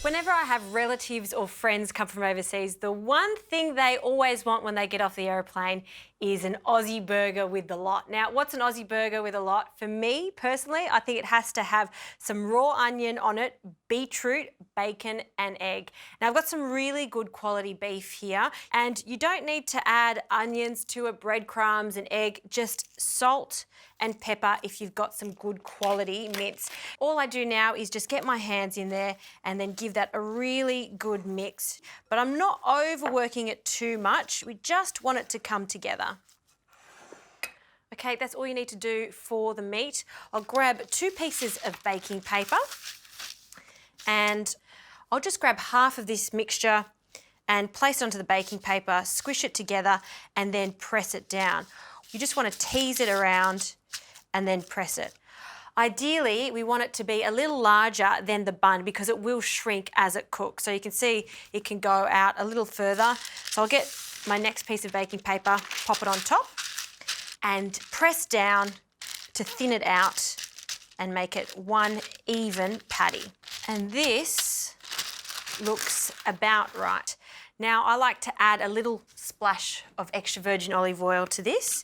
Whenever I have relatives or friends come from overseas, the one thing they always want when they get off the aeroplane is an Aussie burger with the lot. Now, what's an Aussie burger with a lot? For me, personally, I think it has to have some raw onion on it, beetroot, bacon and egg. Now, I've got some really good quality beef here, and you don't need to add onions to it, breadcrumbs and egg, just salt and pepper if you've got some good quality mince. All I do now is just get my hands in there and then give that a really good mix. But I'm not overworking it too much. We just want it to come together. Okay, that's all you need to do for the meat. I'll grab 2 pieces of baking paper and I'll just grab half of this mixture and place it onto the baking paper, squish it together and then press it down. You just want to tease it around and then press it. Ideally, we want it to be a little larger than the bun because it will shrink as it cooks. So you can see it can go out a little further. So I'll get my next piece of baking paper, pop it on top and press down to thin it out and make it one even patty. And this looks about right. Now I like to add a little splash of extra virgin olive oil to this.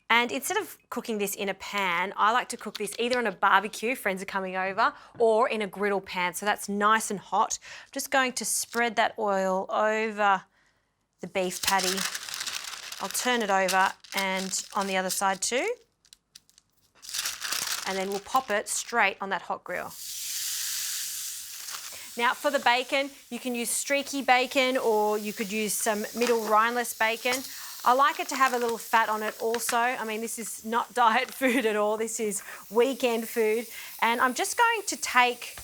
And instead of cooking this in a pan, I like to cook this either on a barbecue, friends are coming over, or in a griddle pan, so that's nice and hot. I'm just going to spread that oil over the beef patty. I'll turn it over and on the other side too. And then we'll pop it straight on that hot grill. Now for the bacon, you can use streaky bacon or you could use some middle rineless bacon. I like it to have a little fat on it also. I mean, this is not diet food at all. This is weekend food. And I'm just going to take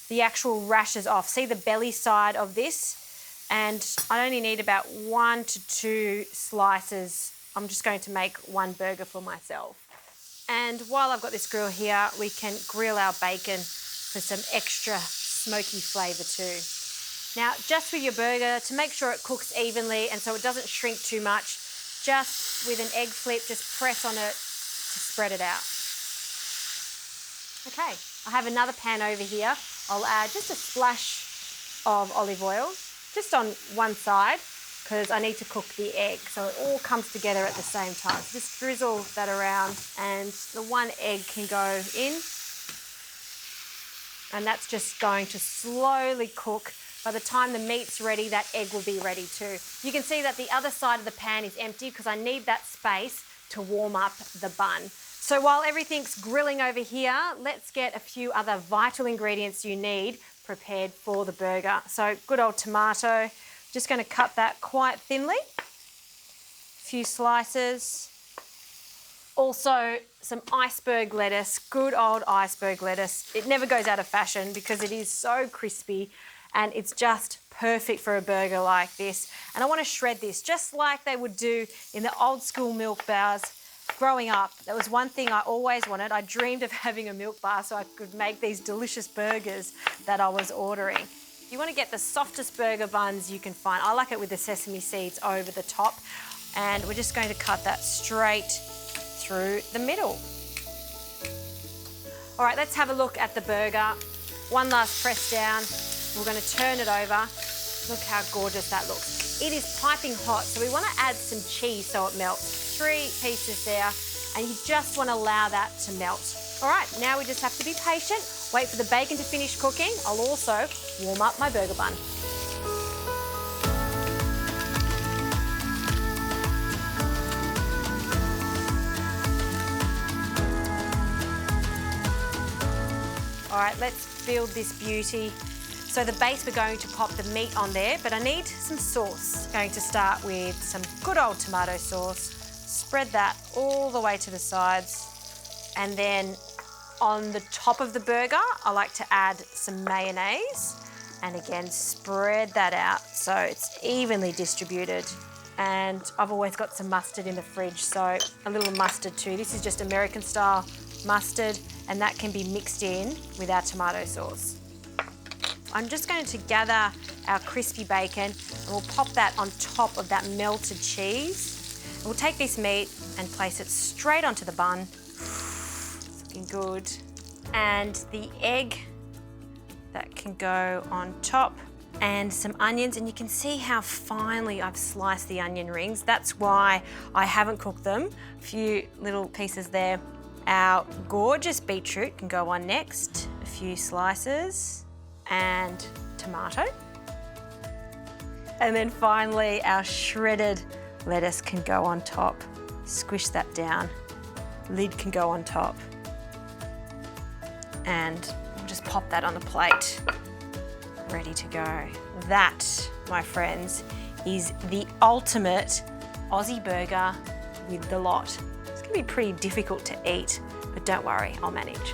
the actual rashes off. See the belly side of this? And I only need about 1 to 2 slices. I'm just going to make 1 burger for myself. And while I've got this grill here, we can grill our bacon for some extra smoky flavour too. Now, just with your burger, to make sure it cooks evenly and so it doesn't shrink too much, just with an egg flip, just press on it to spread it out. Okay, I have another pan over here. I'll add just a splash of olive oil, just on one side, because I need to cook the egg, so it all comes together at the same time. So just drizzle that around and the 1 egg can go in. And that's just going to slowly cook. By the time the meat's ready, that egg will be ready too. You can see that the other side of the pan is empty because I need that space to warm up the bun. So while everything's grilling over here, let's get a few other vital ingredients you need prepared for the burger. So good old tomato, just going to cut that quite thinly. A few slices. Also some iceberg lettuce, good old iceberg lettuce. It never goes out of fashion because it is so crispy and it's just perfect for a burger like this. And I want to shred this just like they would do in the old school milk bars. Growing up, that was one thing I always wanted. I dreamed of having a milk bar so I could make these delicious burgers that I was ordering. You want to get the softest burger buns you can find. I like it with the sesame seeds over the top. And we're just going to cut that straight through the middle. All right, let's have a look at the burger. One last press down. We're going to turn it over. Look how gorgeous that looks. It is piping hot, so we want to add some cheese so it melts. 3 pieces there, and you just want to allow that to melt. All right, now we just have to be patient, wait for the bacon to finish cooking. I'll also warm up my burger bun. All right, let's build this beauty. So the base, we're going to pop the meat on there, but I need some sauce. Going to start with some good old tomato sauce. Spread that all the way to the sides. And then on the top of the burger, I like to add some mayonnaise. And again, spread that out so it's evenly distributed. And I've always got some mustard in the fridge, so a little mustard too. This is just American style mustard, and that can be mixed in with our tomato sauce. I'm just going to gather our crispy bacon and we'll pop that on top of that melted cheese. And we'll take this meat and place it straight onto the bun. It's looking good. And the egg that can go on top, and some onions, and you can see how finely I've sliced the onion rings. That's why I haven't cooked them. A few little pieces there. Our gorgeous beetroot can go on next, a few slices, and tomato. And then finally, our shredded lettuce can go on top. Squish that down. Lid can go on top. And we'll just pop that on the plate. Ready to go. That, my friends, is the ultimate Aussie burger with the lot. It's gonna be pretty difficult to eat, but don't worry, I'll manage.